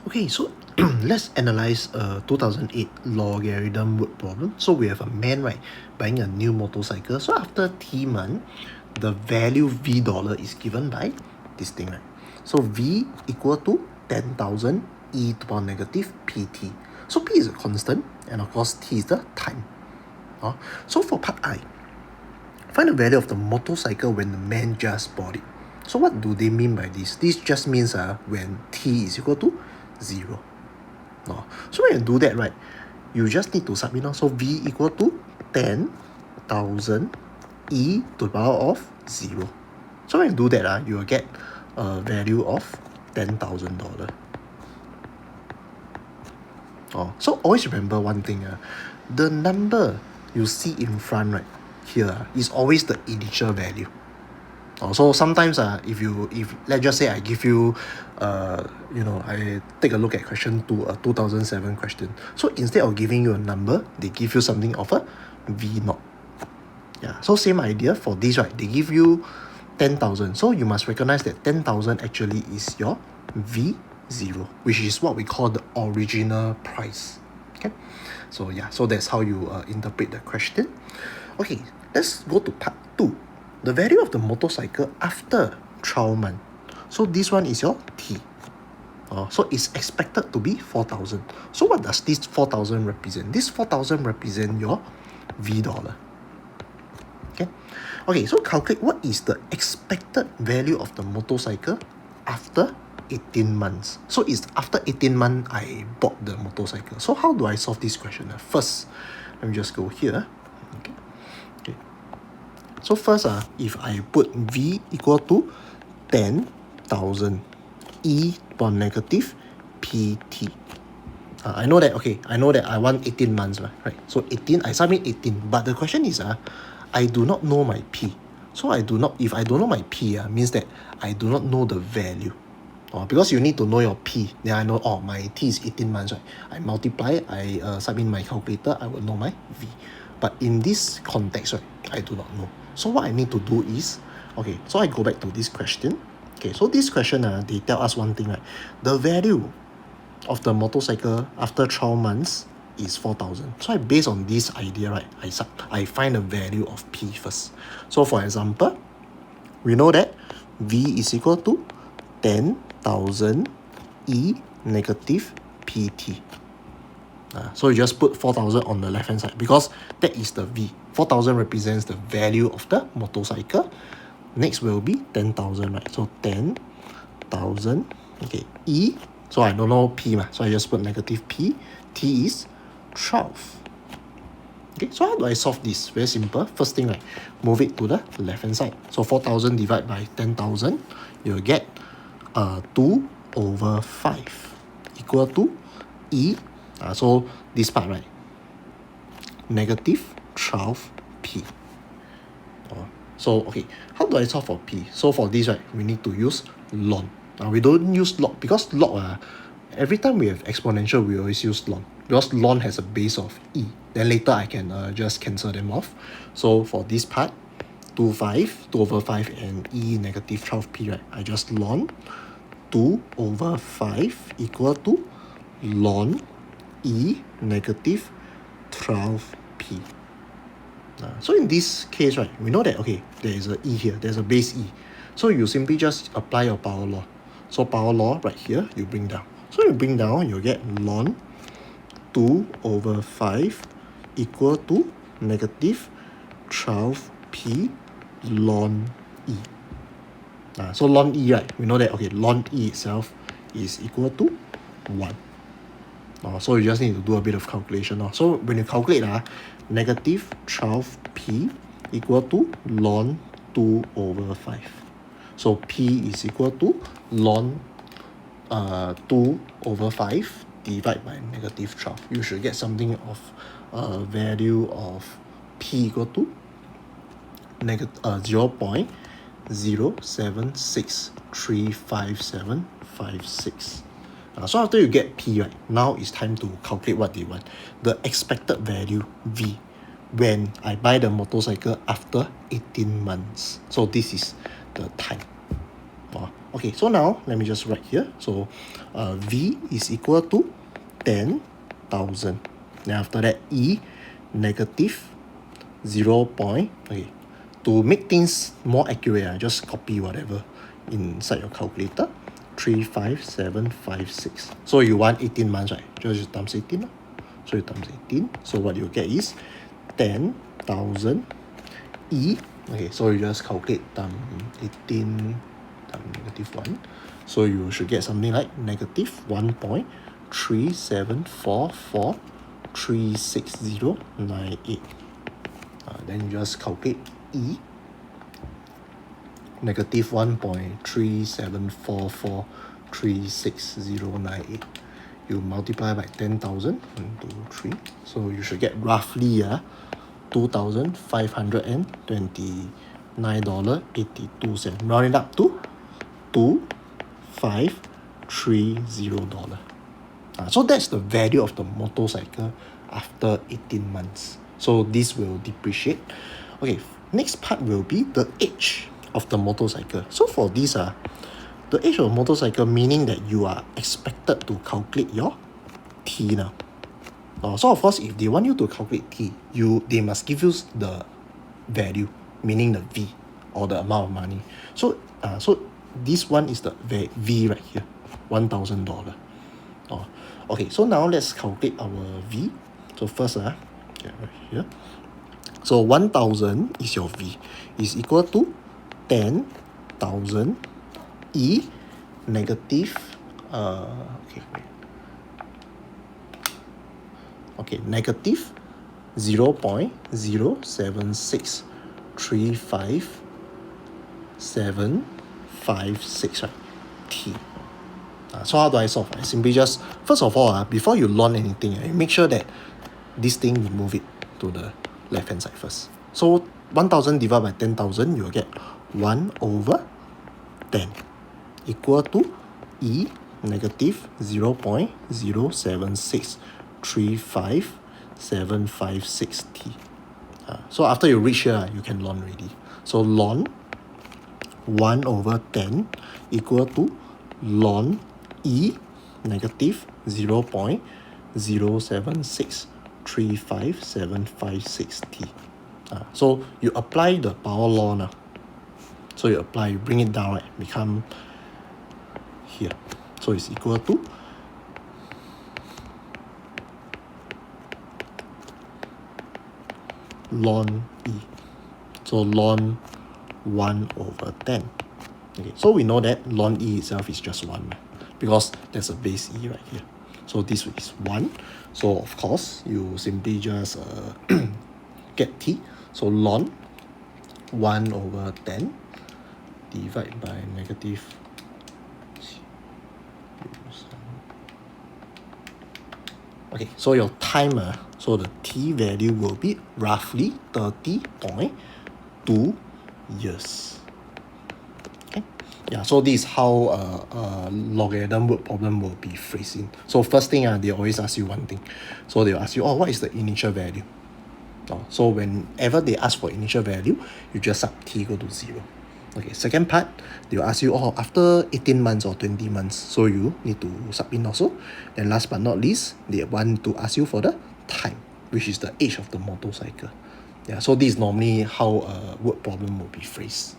Okay, so let's analyze a 2008 logarithm word problem. So we have a man, right, buying a new motorcycle. So after T month, the value V dollar is given by this thing, right? So V equal to 10,000 e to the power negative PT. So P is a constant, and of course T is the time. So for part I, find the value of the motorcycle when the man just bought it. So what do they mean by this? This just means when T is equal to 0. So when you do that, right, you just need to submit. So V equal to 10,000 e to the power of 0. So when you do that, you will get a value of $10,000. So always remember one thing. The number you see in front right here is always the initial value. So sometimes if let's just say I give you I take a look at question 2, a 2007 question. So instead of giving you a number, they give you something of a V0. Yeah, so same idea for this, right? They give you 10,000. So you must recognize that 10,000 actually is your V0, which is what we call the original price. Okay, so yeah, so that's how you interpret the question. Okay, let's go to part 2. The value of the motorcycle after 12 months. So this one is your T. So it's expected to be 4,000. So what does this 4,000 represent? This 4,000 represent your V dollar. Okay, so calculate what is the expected value of the motorcycle after 18 months. So it's after 18 months I bought the motorcycle. So how do I solve this question? First, let me just go here. Okay. So first, if I put V equal to 10,000 e power negative PT. I know that I want 18 months, right? So 18, I submit 18. But the question is, I do not know my P. So if I don't know my P, means that I do not know the value. Because you need to know your P. Then I know, my T is 18 months, right? I multiply, I submit my calculator, I will know my V. But in this context, right, I do not know. So what I need to do is, okay, so I go back to this question. Okay, so this question, they tell us one thing, right? The value of the motorcycle after 12 months is 4,000. So based on this idea, right, I find the value of P first. So for example, we know that V is equal to 10,000 E negative PT. So you just put 4,000 on the left hand side because that is the V. 4,000 represents the value of the motorcycle. Next will be 10,000, right? So 10,000, okay, E. So I don't know P, so I just put negative P. T is 12. Okay, so how do I solve this? Very simple. First thing, right, move it to the left hand side. So 4,000 divided by 10,000, you'll get 2 over 5 equal to E. So this part, right, negative 12P. So okay, how do I solve for P? So for this, right, we need to use ln. Now we don't use log because log, every time we have exponential, we always use ln. Because ln has a base of E. Then later I can just cancel them off. So for this part, 2 over 5 and E negative 12P, right? I just ln 2 over 5 equal to ln E negative 12P. So in this case, right, we know that, okay, there is a E here, there's a base E. So you simply just apply your power law. So power law right here, you bring down. So you bring down, you get ln 2 over 5 equal to negative 12P ln E. So ln E, right, we know that, okay, ln E itself is equal to 1. So you just need to do a bit of calculation. So when you calculate, negative 12P equal to ln 2 over 5. So P is equal to ln 2 over 5 divided by negative 12. You should get something of a value of P equal to 0.076355756. So after you get P, right, now it's time to calculate what they want. The expected value, V, when I buy the motorcycle after 18 months. So this is the time. Okay, so now let me just write here. So V is equal to 10,000. Then after that, E negative 0. Okay, to make things more accurate, I just copy whatever inside your calculator. 35756. So you want 18 months, right? Just times 18. So you times 18. So what you get is 10,000 E. Okay, so you just calculate times 18 times negative 1. So you should get something like negative 1.3744369098. Then you just calculate E. Negative 1.3744369098. You multiply by 10,000, 1, 2, 3. So you should get roughly $2,529.82. Round it up to $2,530. So that's the value of the motorcycle after 18 months. So this will depreciate. Okay, next part will be the age of the motorcycle. So for this, the age of motorcycle meaning that you are expected to calculate your T now. So of course, if they want you to calculate T, they must give you the value, meaning the V, or the amount of money. So this one is the V right here, $1,000. Okay, so now let's calculate our V. So first, right here. So 1,000 is your V, is equal to 10,000 E negative negative 0.076355756, right? T. So how do I solve? I simply just, first of all, before you learn anything, you make sure that this thing, you move it to the left hand side first. So 1,000 divided by 10,000, you'll get 1/10 equal to E negative 0.076355756T. So after you reach here, you can ln already. So ln 1/10 equal to ln E negative 0.076355756T. So you apply the power law now. So you bring it down, right? Become here. So it's equal to ln E. So ln 1/10. Okay, so we know that ln E itself is just 1 because there's a base E right here. So this is 1. So of course, you simply just get T. So ln 1/10 divided by negative. Okay, so your timer, so the T value will be roughly 30.2 years. Okay, yeah, so this is how a logarithm word problem will be phrasing. So first thing, they always ask you one thing. So they'll ask you, what is the initial value? So whenever they ask for initial value, you just sub T equal to 0. Okay, second part, they'll ask you, after 18 months or 20 months, so you need to sub in also. And last but not least, they want to ask you for the time, which is the age of the motorcycle. Yeah, so this is normally how a word problem will be phrased.